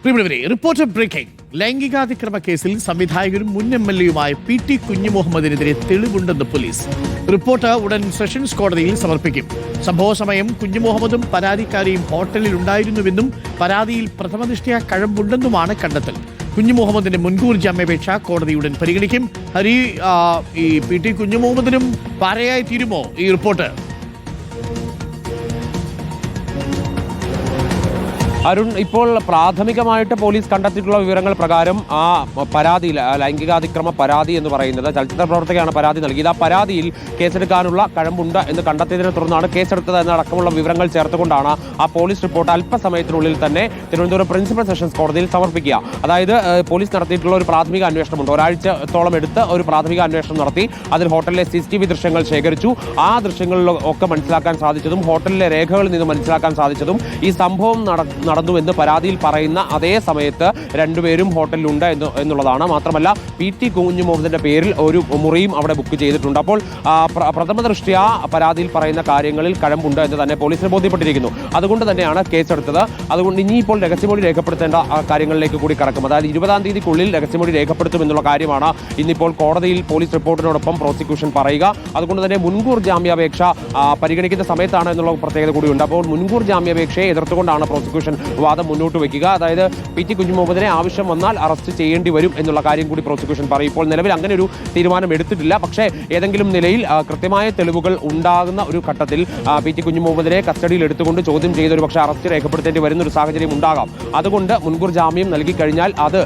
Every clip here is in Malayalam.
പ്രിയമുള്ളവരെ, റിപ്പോർട്ടർ ബ്രേക്കിംഗ്. ലൈംഗികാതിക്രമ കേസിൽ സംവിധായകരും മുൻ എംഎൽഎയുമായ PT കുഞ്ഞുമുഹമ്മദിനെതിരെ തെളിവുണ്ടെന്ന് പോലീസ്. റിപ്പോർട്ട് ഉടൻ സെഷൻസ് കോടതിയിൽ സമർപ്പിക്കും. സംഭവ സമയം കുഞ്ഞുമുഹമ്മദും പരാതിക്കാരിയും ഹോട്ടലിൽ ഉണ്ടായിരുന്നുവെന്നും പരാതിയിൽ പ്രഥമനിഷ്ഠയാ കഴമ്പുണ്ടെന്നുമാണ് കണ്ടെത്തൽ. കുഞ്ഞുമുഹമ്മദിന്റെ മുൻകൂർ ജാമ്യാപേക്ഷ കോടതി ഉടൻ പരിഗണിക്കും. ഹരി, ഈ PT കുഞ്ഞുമുഹമ്മദിനും പാരയായി തീരുമോ ഈ റിപ്പോർട്ട്? അരുൺ, ഇപ്പോൾ പ്രാഥമികമായിട്ട് പോലീസ് കണ്ടെത്തിയിട്ടുള്ള വിവരങ്ങൾ പ്രകാരം ആ പരാതി, ലൈംഗികാതിക്രമ പരാതി എന്ന് പറയുന്നത് ചലച്ചിത്ര പ്രവർത്തകയാണ് പരാതി നൽകിയത്. ആ പരാതിയിൽ കേസെടുക്കാനുള്ള കഴമ്പുണ്ട് എന്ന് കണ്ടെത്തിയതിനെ തുടർന്നാണ് കേസെടുത്തത് എന്നടക്കമുള്ള വിവരങ്ങൾ ചേർത്തുകൊണ്ടാണ് ആ പോലീസ് റിപ്പോർട്ട് അല്പസമയത്തിനുള്ളിൽ തന്നെ തിരുവനന്തപുരം പ്രിൻസിപ്പൽ സെഷൻസ് കോടതിയിൽ സമർപ്പിക്കുക. അതായത് പോലീസ് നടത്തിയിട്ടുള്ള ഒരു പ്രാഥമിക അന്വേഷണമുണ്ട്. ഒരാഴ്ചത്തോളം എടുത്ത് ഒരു പ്രാഥമിക അന്വേഷണം നടത്തി. അതിൽ ഹോട്ടലിലെ CCTV ദൃശ്യങ്ങൾ ശേഖരിച്ചു. ആ ദൃശ്യങ്ങളിലൊക്കെ മനസ്സിലാക്കാൻ സാധിച്ചതും ഹോട്ടലിലെ രേഖകളിൽ നിന്ന് മനസ്സിലാക്കാൻ സാധിച്ചതും ഈ സംഭവം നടന്നുവെന്ന് പരാതിയിൽ പറയുന്ന അതേ സമയത്ത് രണ്ടുപേരും ഹോട്ടലിലുണ്ട് എന്നുള്ളതാണ്. മാത്രമല്ല PT കുഞ്ഞുമുഹമ്മദിന്റെ പേരിൽ ഒരു മുറിയും അവിടെ ബുക്ക് ചെയ്തിട്ടുണ്ട്. അപ്പോൾ പ്രഥമ ദൃഷ്ട്യാ പരാതിയിൽ പറയുന്ന കാര്യങ്ങളിൽ കഴമ്പുണ്ട് എന്ന് തന്നെ പോലീസിന് ബോധ്യപ്പെട്ടിരിക്കുന്നു. അതുകൊണ്ട് തന്നെയാണ് കേസെടുത്തത്. അതുകൊണ്ട് ഇനിയിപ്പോൾ രഹസ്യമൊഴി രേഖപ്പെടുത്തേണ്ട കാര്യങ്ങളിലേക്ക് കൂടി കടക്കും. അതായത് 20-ാം തീയതിക്കുള്ളിൽ രഹസ്യമൊഴി രേഖപ്പെടുത്തുമെന്നുള്ള കാര്യമാണ് ഇന്നിപ്പോൾ കോടതിയിൽ പോലീസ് റിപ്പോർട്ടിനോടൊപ്പം പ്രോസിക്യൂഷൻ പറയുക. അതുകൊണ്ട് തന്നെ മുൻകൂർ ജാമ്യാപേക്ഷ പരിഗണിക്കുന്ന സമയത്താണ് എന്നുള്ള പ്രത്യേകത കൂടിയുണ്ട്. അപ്പോൾ മുൻകൂർ ജാമ്യാപേക്ഷയെ എതിർത്തുകൊണ്ടാണ് പ്രോസിക്യൂഷൻ വാദം മുന്നോട്ട് വയ്ക്കുക. അതായത് PT കുഞ്ഞുമുഹമ്മദിനെ ആവശ്യം വന്നാൽ അറസ്റ്റ് ചെയ്യേണ്ടി വരും എന്നുള്ള കാര്യം കൂടി പ്രോസിക്യൂഷൻ പറയും. ഇപ്പോൾ നിലവിൽ അങ്ങനെ ഒരു തീരുമാനം എടുത്തിട്ടില്ല. പക്ഷേ ഏതെങ്കിലും നിലയിൽ കൃത്യമായ തെളിവുകൾ ഉണ്ടാകുന്ന ഒരു ഘട്ടത്തിൽ PT കുഞ്ഞുമുഹമ്മദിനെ കസ്റ്റഡിയിൽ എടുത്തുകൊണ്ട് ചോദ്യം ചെയ്ത് ഒരു പക്ഷേ അറസ്റ്റ് രേഖപ്പെടുത്തേണ്ടി വരുന്ന ഒരു സാഹചര്യം ഉണ്ടാകാം. അതുകൊണ്ട് മുൻകൂർ ജാമ്യം നൽകി കഴിഞ്ഞാൽ അത്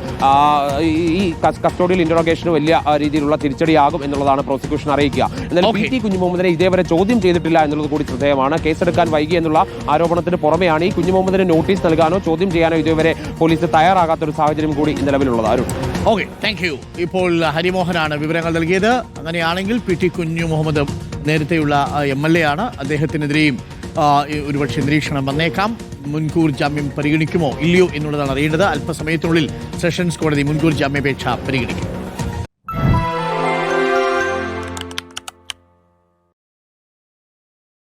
ഈ കസ്റ്റഡിയൽ ഇന്ററോഗേഷന് വലിയ രീതിയിലുള്ള തിരിച്ചടിയാകും എന്നുള്ളതാണ് പ്രോസിക്യൂഷൻ അറിയിക്കുക. എന്നാൽ PT കുഞ്ഞുമുഹമ്മദിനെ ഇതേവരെ ചോദ്യം ചെയ്തിട്ടില്ല എന്നുള്ളത് കൂടി ശ്രദ്ധേയമാണ്. കേസെടുക്കാൻ വൈകി എന്നുള്ള ആരോപണത്തിന് പുറമെയാണ് ഈ കുഞ്ഞുമുഹമ്മദിന് നോട്ടീസ് നൽകാനോ ചോദ്യം ചെയ്യാനോ ഇതുവരെ പോലീസ് തയ്യാറാകാത്തൊരു സാഹചര്യം കൂടി നിലവിലുള്ളത്. Arun, okay, thank you. ഇപ്പോൾ ഹരിമോഹനാണ് വിവരങ്ങൾ നൽകിയത്. അങ്ങനെയാണെങ്കിൽ PT കുഞ്ഞുമുഹമ്മദ് നേരത്തെയുള്ള MLA ആണ്. അദ്ദേഹത്തിനെതിരെയും ഒരുപക്ഷെ നിരീക്ഷണം വന്നേക്കാം. മുൻകൂർ ജാമ്യം പരിഗണിക്കുമോ ഇല്ലയോ എന്നുള്ളതാണ് അറിയേണ്ടത്. അല്പസമയത്തിനുള്ളിൽ സെഷൻസ് കോടതി മുൻകൂർ ജാമ്യാപേക്ഷ പരിഗണിക്കും.